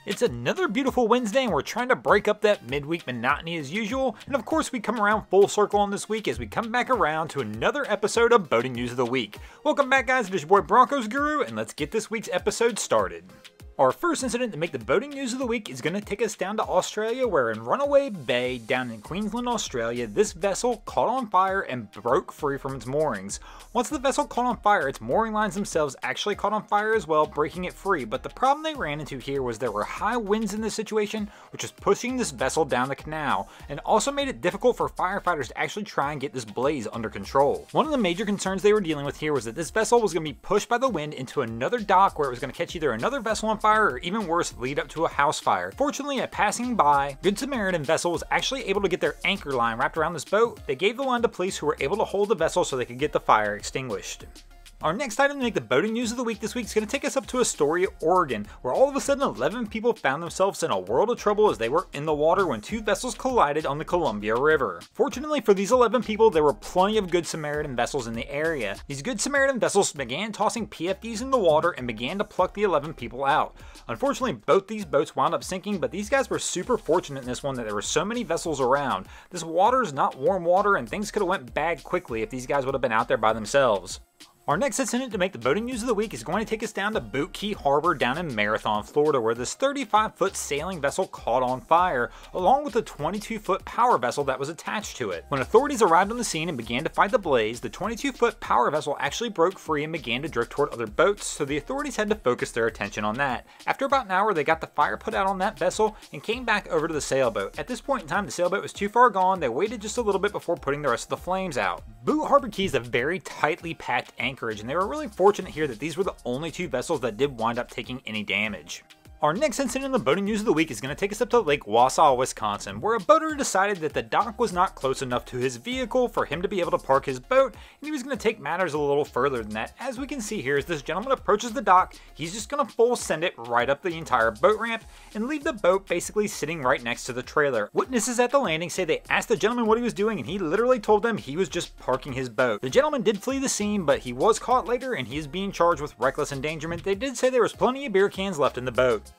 It's another beautiful Wednesday and we're trying to break up that midweek monotony as usual, and of course we come around full circle on this week as we come back around to another episode of Boating News of the Week. Welcome back guys, it is your boy Broncos Guru, and let's get this week's episode started. Our first incident to make the boating news of the week is going to take us down to Australia, where in Runaway Bay down in Queensland, Australia, this vessel caught on fire and broke free from its moorings. Once the vessel caught on fire, its mooring lines themselves actually caught on fire as well, breaking it free, but the problem they ran into here was there were high winds in this situation, which was pushing this vessel down the canal, and also made it difficult for firefighters to actually try and get this blaze under control. One of the major concerns they were dealing with here was that this vessel was going to be pushed by the wind into another dock where it was going to catch either another vessel on fire or even worse, lead up to a house fire. Fortunately, at passing by, Good Samaritan vessel was actually able to get their anchor line wrapped around this boat. They gave the line to police who were able to hold the vessel so they could get the fire extinguished. Our next item to make the boating news of the week this week is going to take us up to Astoria, Oregon, where all of a sudden 11 people found themselves in a world of trouble as they were in the water when two vessels collided on the Columbia River. Fortunately for these 11 people, there were plenty of Good Samaritan vessels in the area. These Good Samaritan vessels began tossing PFDs in the water and began to pluck the 11 people out. Unfortunately, both these boats wound up sinking, but these guys were super fortunate in this one that there were so many vessels around. This water is not warm water and things could have went bad quickly if these guys would have been out there by themselves. Our next incident to make the boating news of the week is going to take us down to Boot Key Harbor down in Marathon, Florida, where this 35-foot sailing vessel caught on fire, along with a 22-foot power vessel that was attached to it. When authorities arrived on the scene and began to fight the blaze, the 22-foot power vessel actually broke free and began to drift toward other boats, so the authorities had to focus their attention on that. After about an hour, they got the fire put out on that vessel and came back over to the sailboat. At this point in time, the sailboat was too far gone. They waited just a little bit before putting the rest of the flames out. Boot Harbor Key is a very tightly packed anchorage, and they were really fortunate here that these were the only two vessels that did wind up taking any damage. Our next incident in the boating news of the week is going to take us up to Lake Wausau, Wisconsin, where a boater decided that the dock was not close enough to his vehicle for him to be able to park his boat, and he was going to take matters a little further than that. As we can see here, as this gentleman approaches the dock, he's just going to full send it right up the entire boat ramp and leave the boat basically sitting right next to the trailer. Witnesses at the landing say they asked the gentleman what he was doing, and he literally told them he was just parking his boat. The gentleman did flee the scene, but he was caught later and he is being charged with reckless endangerment. They did say there was plenty of beer cans left in the boat.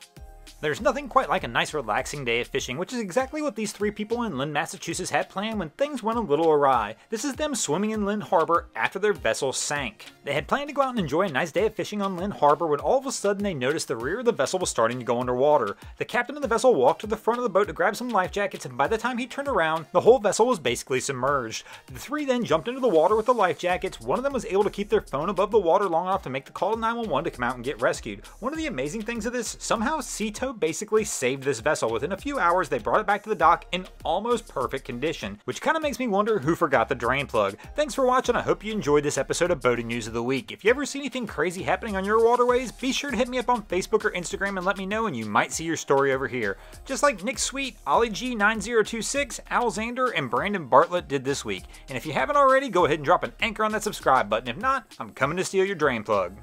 There's nothing quite like a nice relaxing day of fishing, which is exactly what these three people in Lynn, Massachusetts had planned when things went a little awry. This is them swimming in Lynn Harbor after their vessel sank. They had planned to go out and enjoy a nice day of fishing on Lynn Harbor when all of a sudden they noticed the rear of the vessel was starting to go underwater. The captain of the vessel walked to the front of the boat to grab some life jackets, and by the time he turned around, the whole vessel was basically submerged. The three then jumped into the water with the life jackets. One of them was able to keep their phone above the water long enough to make the call to 911 to come out and get rescued. One of the amazing things of this, somehow Sea Tow basically saved this vessel. Within a few hours, they brought it back to the dock in almost perfect condition, which kind of makes me wonder who forgot the drain plug. Thanks for watching. I hope you enjoyed this episode of Boating News of the Week. If you ever see anything crazy happening on your waterways, be sure to hit me up on Facebook or Instagram and let me know, and you might see your story over here. Just like Nick Sweet, Ollie G9026, Alexander, and Brandon Bartlett did this week. And if you haven't already, go ahead and drop an anchor on that subscribe button. If not, I'm coming to steal your drain plug.